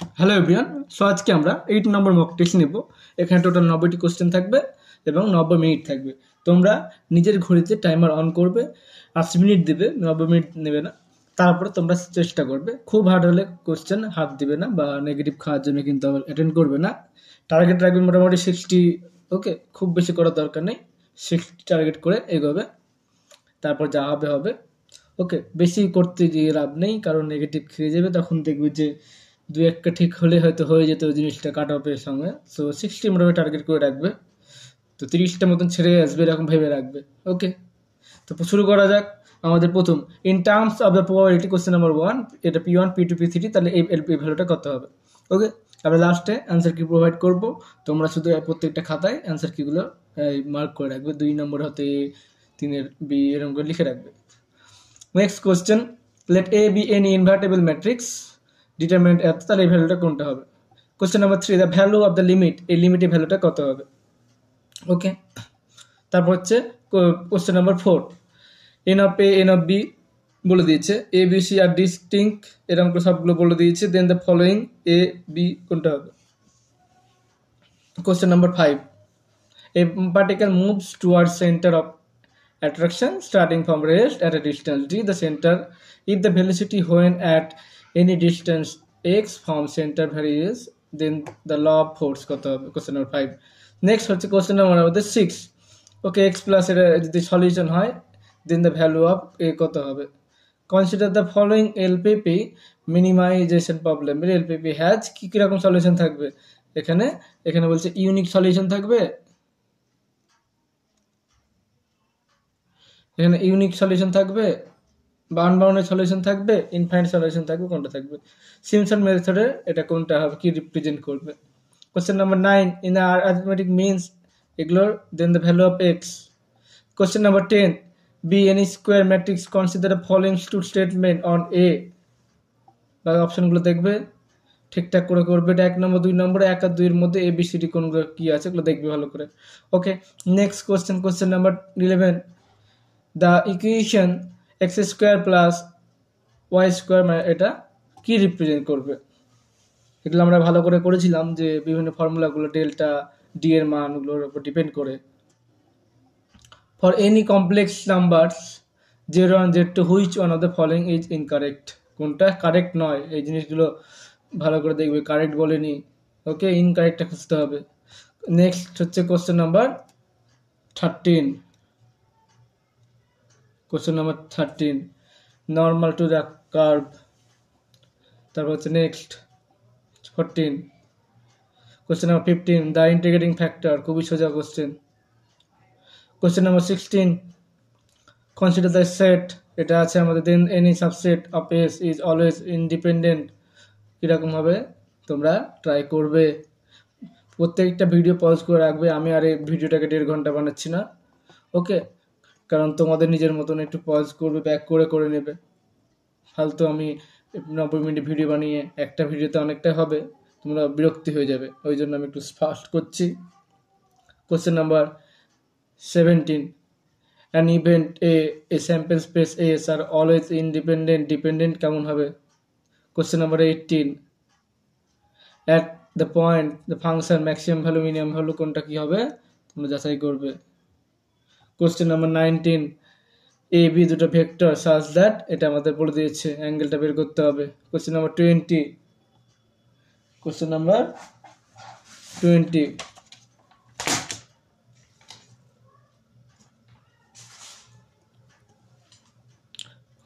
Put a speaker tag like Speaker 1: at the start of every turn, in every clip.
Speaker 1: Hello everyone. So আজকে আমরা 8 নম্বর mock test নেব। এখানে টোটাল 90টি কোশ্চেন থাকবে এবং 90 মিনিট থাকবে। তোমরা নিজের ঘড়িতে টাইমার অন করবে, 80 মিনিট দেবে, 90 মিনিট নেবে না। তারপরে তোমরা চেষ্টা করবে, খুব হার্ড হলে কোশ্চেন হাত দিবে না বা নেগেটিভ খাওয়ার জন্য কিন্তু অ্যাটেন্ড করবে না। টার্গেট রাখবে মোটামুটি 60। ওকে, খুব বেশি করার দরকার নেই, 60 টার্গেট করে এগোবে। তারপর যা হবে হবে। ওকে, বেশি করতে গিয়ে লাভ নেই, কারণ নেগেটিভ খেয়ে যাবে। তখন দেখবে যে দু একটা ঠিক হলে হয়তো হয়ে যেত জিনিসটা কাট অফের সঙ্গে। সো 60 মোটামুটি টার্গেট করে রাখবে। তো 30টা মতন ছেড়ে আসবে এরকম ভেবে রাখবে। ওকে, তো শুরু করা যাক। আমাদের প্রথম, in terms of the probability, question number 1, এটা P1 P2 P3, তাহলে এই ভ্যালুটা কত হবে? ওকে, আমরা লাস্টে অ্যান্সার কি প্রোভাইড করব। তোমরা শুধু প্রত্যেকটা খাতায় অ্যান্সার কিগুলো মার্ক করে রাখবে। 2 নম্বর হতে 3-এর বি এরকম করে লিখে রাখবে। Next question, let A B any invertible matrix determinant এত, তাহলে এই ভ্যালুটা কোনটা হবে? Question number 3, the value of the limit, এই লিমিটের ভ্যালুটা কত হবে? ওকে, তারপর হচ্ছে question number 4, N of A N of B বলে দিয়েছে, A B C are distinct, এরকম করে সবগুলো বলে দিয়েছে। Then the following A B কোনটা হবে? Question number 5, a particle moves towards center of attraction starting from rest at a distance d, the center, if the velocity when at any distance x from center varies, then the law of force কত হবে? Question number 5। Next হচ্ছে question number 6, ওকে, x plus এটা যদি solution হয়, দেন the value of এ কত হবে? Consider the following LPP minimisation problem, LPP has কি কিরকম সলিউশন থাকবে? এখানে এখানে বলছে ইউনিক সলিউশন থাকবে, এখানে ইউনিক সলিউশন থাকবে, বা আনবাউন্ডেড সলিউশন থাকবে, ইনফাইনাইট সলিউশন থাকবে, কোনটা থাকবে? সিমসন মেথডে এটা কোনটা হবে, কি রিপ্রেজেন্ট করবে? Question number 9, in the arithmetic means এগুলোর, then the value of X. Question number 10, B any square matrix consider the following two statement on A, বা অপশনগুলো দেখবে, ঠিকঠাক করে করবে। এটা 1 নম্বর 2 নম্বর, 1 আর 2 এর মধ্যে এবিসিডি কোনগুলো কি আছে এগুলো দেখবে ভালো করে। Okay, next question, question number 11, the equation X square plus Y square, এটা কি রিপ্রেজেন্ট করবে? এগুলো আমরা ভালো করে করেছিলাম, যে বিভিন্ন ফর্মুলাগুলো ডেল্টা ডি এর মানগুলোর উপর ডিপেন্ড করে। For any complex numbers z1 z2 which one of the following is incorrect, কোনটা কারেক্ট নয়, এই জিনিসগুলো ভালো করে দেখবে। কারেক্ট বলেনি, ওকে, ইনকারেক্টটা খুঁজতে হবে। নেক্সট হচ্ছে question number 13, question number 13, normal to the curve. তারপর হচ্ছে next 14, question number 15, the integrating factor, খুবই সোজা question. Question number 16, consider the set, এটা আছে আমাদের, than any subset of S is always independent, কীরকম হবে তোমরা ট্রাই করবে। প্রত্যেকটা ভিডিও পজ করে রাখবে। আমি আর এই ভিডিওটাকে 1.5 ঘন্টা বানাচ্ছি না, ওকে, কারণ তোমাদের নিজের মতন একটু পজ করবে, ব্যাক করে করে নেবে। ফালতু আমি 90 মিনিট ভিডিও বানিয়ে একটা ভিডিওতে অনেকটাই হবে, তোমরা বিরক্তি হয়ে যাবে, ওই জন্য আমি একটু ফাস্ট করছি। Question number 17, an event a sample space s are always independent, dependent কেমন হবে? Question number 18, at the point the function maximum value minimum value কোনটা কি হবে তোমরা যাচাই করবে। কোশ্চেন নাম্বার 19, এ বি দুটো ভেক্টর সাজ দ্যাট, এটা আমাদের বলে দিয়েছে, অ্যাঙ্গেলটা বের করতে হবে। কোশ্চেন নাম্বার 20, কোশ্চেন নাম্বার 20,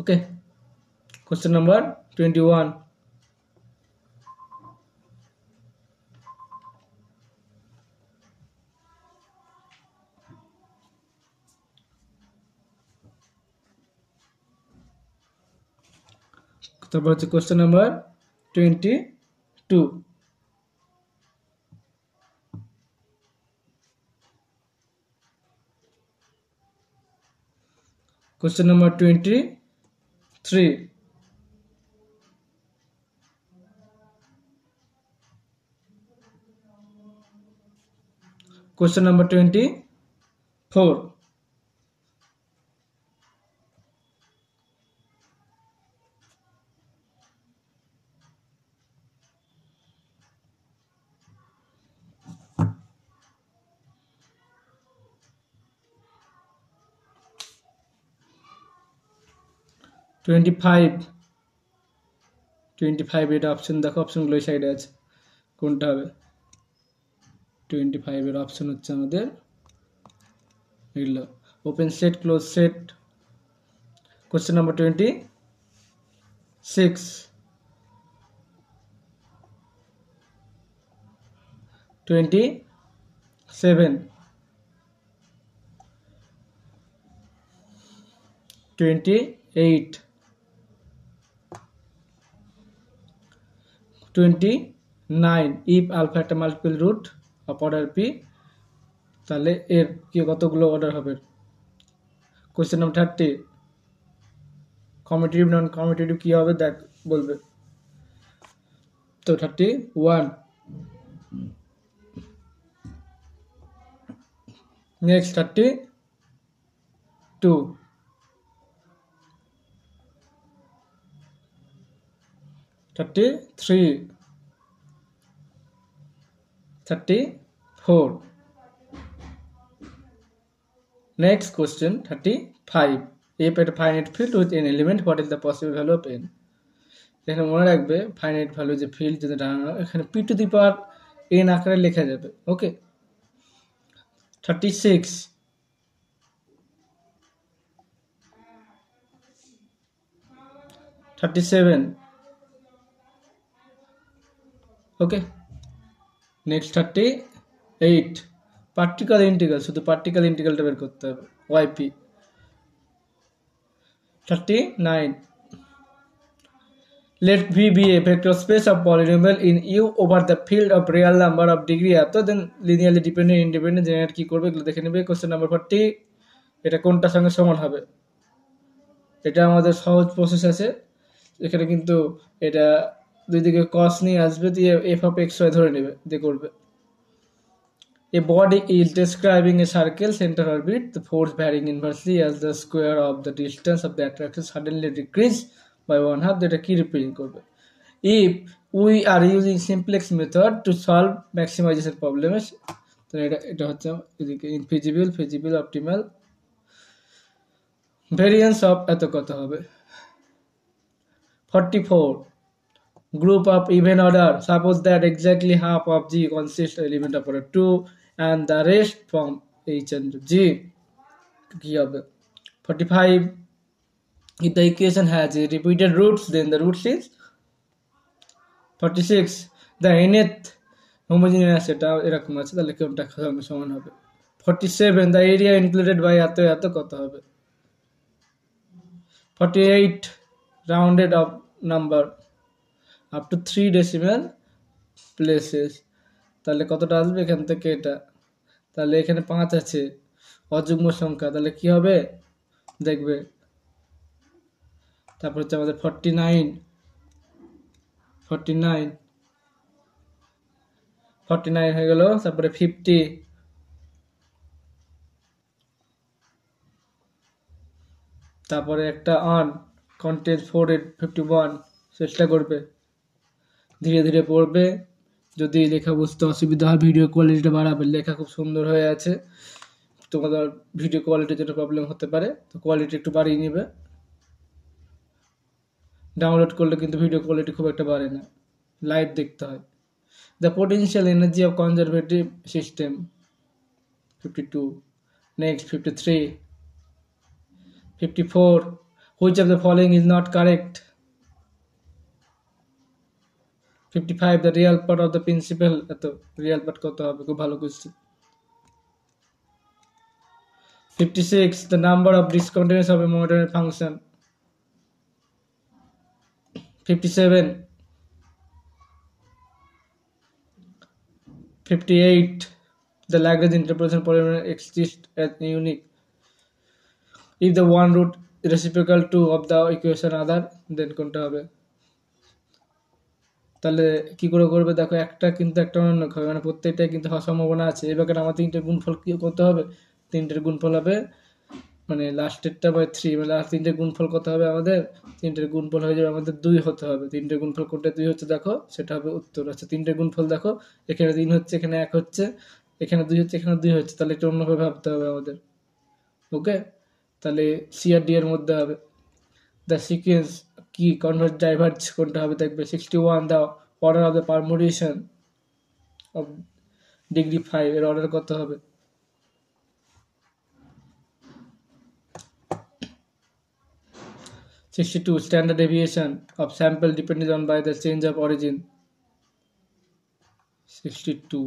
Speaker 1: ওকে, কোশ্চেন নাম্বার 21, তারপর হচ্ছে question number 22, question number 23, question number 24, 25 এটা অপশন দেখো, অপশনগুলো এই সাইডে আছে, কোনটা হবে? 25 এর অপশন হচ্ছে আমাদের এগুলো, open set, close set. Question number 26, 27, 28, 29, if alpha একটা multiple root of order p, তাহলে এর কি কতগুলো অর্ডার হবে? Question number 30, commutative non commutative কি হবে দেখ বলবে। তো 31, next 32, 33, 34. Next question 35. If at a finite field with an element, what is the possible value of n? এখানে মনে রাখবে ফাইনাইট ভ্যালু যে ফিল্ড যদি দাঁড়ানো, এখানে p to the power n আকারে লেখা যাবে। ওকে, 36, 37, ওকে। নেক্সট 38, পার্টিকেল ইন্টিগ্রাল, শুধু পার্টিকেল ইন্টিগ্রালটা বের করতে হবে, yp। 39, let V be a vector space of polynomial in U over the field of real number of degree এত, দেন লিনিয়ারলি ডিপেন্ডেন্ট ইন্ডিপেন্ডেন্ট জেনারেট কি করবে এগুলো দেখে নেবে। কোশ্চেন নাম্বার 40, এটা কোনটার সঙ্গে সমান হবে? এটা আমাদের সহজ প্রসেস আছে, এখানে কিন্তু এটা দুই দিকে cos নিয়ে আসবে, দিয়ে f of x y ধরে নেবে, দিয়ে করবে। A body is describing a circle center orbit, the force varying inversely as the square of the distance of the attraction suddenly decrease by 1/2, যেটা কি রিপ্রেজেন্ট করবে? If we are using simplex method to solve maximization problem, তো এটা হচ্ছে এদিকে infeasible, feasible, optimal, variance of এত কত হবে? 44, group of even order, suppose that exactly half of G consists of element of order 2 and the rest from H and G, কি হবে? 45, if the equation has a repeated roots, then the roots is 46, the nth homogeneous এটা এরকম আছে, তাহলে কোনটা সমান হবে? 47, the area included by এত এত কত হবে? 48, rounded up number up to 3 decimal places, তাহলে কতটা আসবে এখান থেকে? এটা তাহলে এখানে 5 আছে, অযুগ্ম সংখ্যা, তাহলে কি হবে দেখবে। তারপর হচ্ছে আমাদের 49, 49 হয়ে গেল। তারপরে 50, তারপরে একটা অন কন্টেন্ট 451, চেষ্টা করবে, ধীরে ধীরে পড়বে, যদি লেখা বুঝতে অসুবিধা হয় ভিডিও কোয়ালিটিটা বাড়াবে, লেখা খুব সুন্দর হয়ে আছে, তোমাদের ভিডিও কোয়ালিটির জন্য প্রবলেম হতে পারে, তো কোয়ালিটি একটু বাড়িয়ে নেবে। ডাউনলোড করলে কিন্তু ভিডিও কোয়ালিটি খুব একটা বাড়ে না, লাইভ দেখতে হয়। The potential energy of conservative system 52, next 53, 54, which of the following is not correct? 55, the Real part of the principal, এত রিয়াল পার্ট কত হবে? খুব ভালো question. 56, the number of discontinuous of a monotonic function. 57, 58, the Lagrange interpolation polynomial exists as unique if the one root is reciprocal to of the equation other, then কোনটা হবে? তাহলে কি করে করবে দেখো, একটা কিন্তু একটা অন্য হবে, মানে প্রত্যেকটাই কিন্তু হওয়ার সম্ভাবনা আছে। এবার আমার তিনটে গুণফল কি করতে হবে? তিনটের গুণফল হবে, মানে লাস্টেরটা বাই 3, মানে লাস্ট তিনটের গুণফল কত হবে আমাদের? তিনটের গুণফল হয়ে যাবে আমাদের 2 হতে হবে। তিনটের গুণফল কোনটা 2 হচ্ছে দেখো, সেটা হবে উত্তর। আচ্ছা, তিনটের গুণফল দেখো, এখানে 3 হচ্ছে, এখানে 1 হচ্ছে, এখানে 2 হচ্ছে, এখানে 2 হচ্ছে, তাহলে একটু অন্যভাবে ভাবতে হবে আমাদের। ওকে, তাহলে সি আর ডি এর মধ্যে হবে। দ্য সিকোয়েন্স কি, কনভার্স ডাইভার্জ কোনটা হবে দেখবে। 61 the order of the permutation of degree 5 এর অর্ডার কত হবে। 62 standard deviation of sample depended on by the change of origin. 62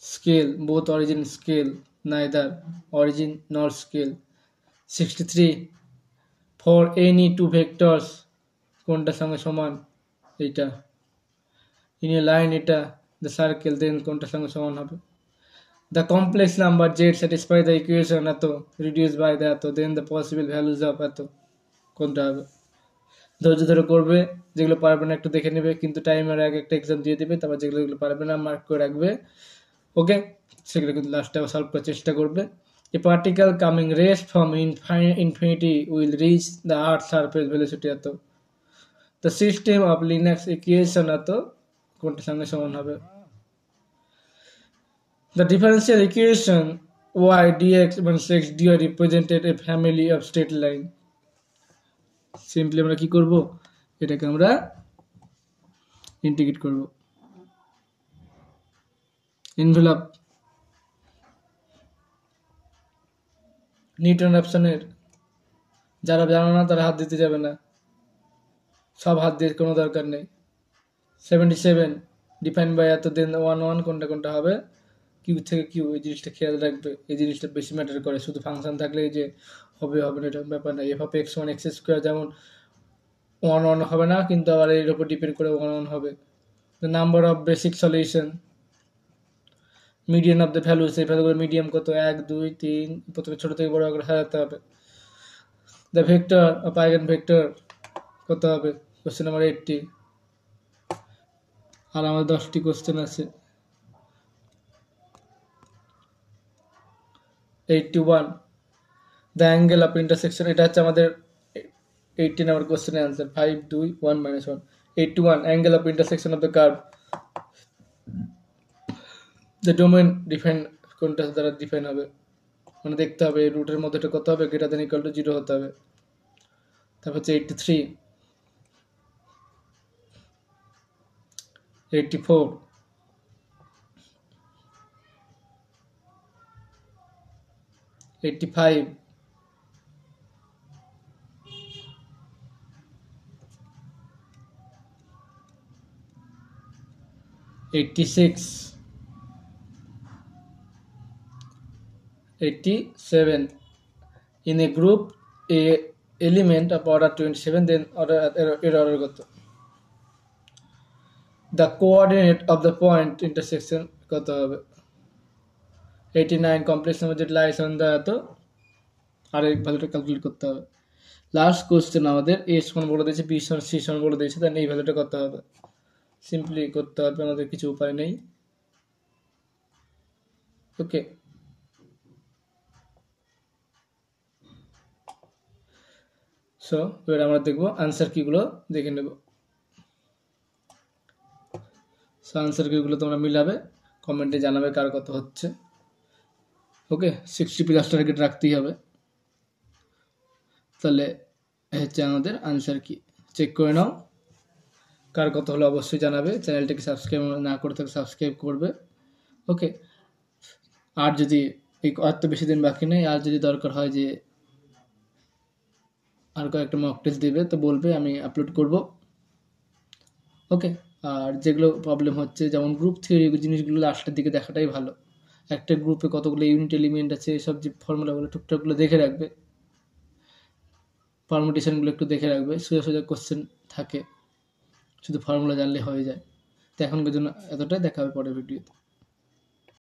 Speaker 1: scale, both origin scale, neither origin nor scale. 63 for any two vectors কোনটার সঙ্গে সমান, এইটা in a line এটা the circle, then কোনটার সঙ্গে সমান হবে। the complex number z satisfy the equation এত reduced by the এত, then the possible values of এত কোনটা হবে। ধৈর্য ধরে করবে, যেগুলো পারবে না একটু দেখে নেবে, কিন্তু টাইমের আগে একটা এক্সাম দিয়ে দেবে, তারপর যেগুলো পারবে না মার্ক করে রাখবে, ওকে, সেগুলো কিন্তু লাস্টে আবার সলভ করার চেষ্টা করবে। A particle coming rest from infinity will reach the earth surface velocity এত। The system of linear equation এত কোনটার সঙ্গে সমান হবে। The differential equation y dx minus x dy represented a family of straight line. Simply আমরা কি করব, এটাকে আমরা ইন্টিগ্রেট করব। এনভেলপ নিউটন অপশনের যারা জানো না তারা হাত দিতে যাবে না, সব হাত দিয়ে কোনো দরকার নেই। 77 ডিফাইন বাই এত, দেন 1 কোনটা কোনটা হবে, কিউ থেকে কিউ, এই জিনিসটা খেয়াল রাখবে, এই জিনিসটা বেশি ম্যাটার করে। শুধু ফাংশন থাকলে যে হবে হবে না এটা ব্যাপার না। F of x one x square যেমন 1 হবে না, কিন্তু আবার এর উপর ডিপেন্ড করে 1 হবে। The number of basic solution, median of the values, এই ভ্যালুগুলো মিডিয়াম কত, 1 2 3, প্রথমে ছোট থেকে বড় করে সাজাতে হবে। The vector of eigen vector কত হবে, কোশ্চেন নাম্বার 80। আর আমাদের 10টি কোশ্চেন আছে। 81 দ্য অ্যাঙ্গেল অফ ইন্টারসেকশন, এটা হচ্ছে আমাদের 80 নাম্বার কোশ্চেনের answer. 5 2 1 -1। 81 angle of intersection of the curve, the domain define কোনটা দ্বারা ডিফাইন হবে, মানে দেখতে হবে রুটের মধ্যে এটা কত হবে, গ্রেটার দ্যান ইকুয়াল টু 0 হতে হবে। তারপর হচ্ছে 83 84 85 86 87 in a group a element of order 27, then order order কত। the coordinate of the point intersection কত হবে। 89 complex number that lies on the এত, আর এই ভ্যালুটা ক্যালকুলেট করতে হবে। লাস্ট কোশ্চেন আমাদের a সমান বলে দিয়েছে, b সমান c সমান বলে দিয়েছে, দেন এই ভ্যালুটা কত হবে, সিম্পলি করতে হবে, আমাদের কিছু উপায় নেই। ওকে, সো এবার আমরা দেখবো আনসার কিগুলো, দেখে নেব। সো আনসার কিগুলো তোমরা মিলাবে, কমেন্টে জানাবে কার কত হচ্ছে। ওকে, 60+ টার্গেট রাখতেই হবে। তাহলে হচ্ছে আমাদের আনসার কি, চেক করে নাও, কার কত হলো অবশ্যই জানাবে। চ্যানেলটাকে সাবস্ক্রাইব না করে থাকলে সাবস্ক্রাইব করবে। ওকে, আর যদি আর তো বেশি দিন বাকি নেই, আর যদি দরকার হয় যে আর কয়েকটা মক টেস্ট দেবে তো বলবে, আমি আপলোড করব। ওকে, আর যেগুলো প্রবলেম হচ্ছে যেমন গ্রুপ থিওরি জিনিসগুলো লাস্টের দিকে দেখাটাই ভালো। একটা গ্রুপে কতগুলো ইউনিট এলিমেন্ট আছে, এসব যে ফর্মুলাগুলো টুকটাকগুলো দেখে রাখবে, পারমুটেশনগুলো একটু দেখে রাখবে। সোজা সোজা কোশ্চেন থাকে, শুধু ফর্মুলা জানলে হয়ে যায়। তো এখনকার জন্য এতটাই, দেখা হবে পরের ভিডিওতে।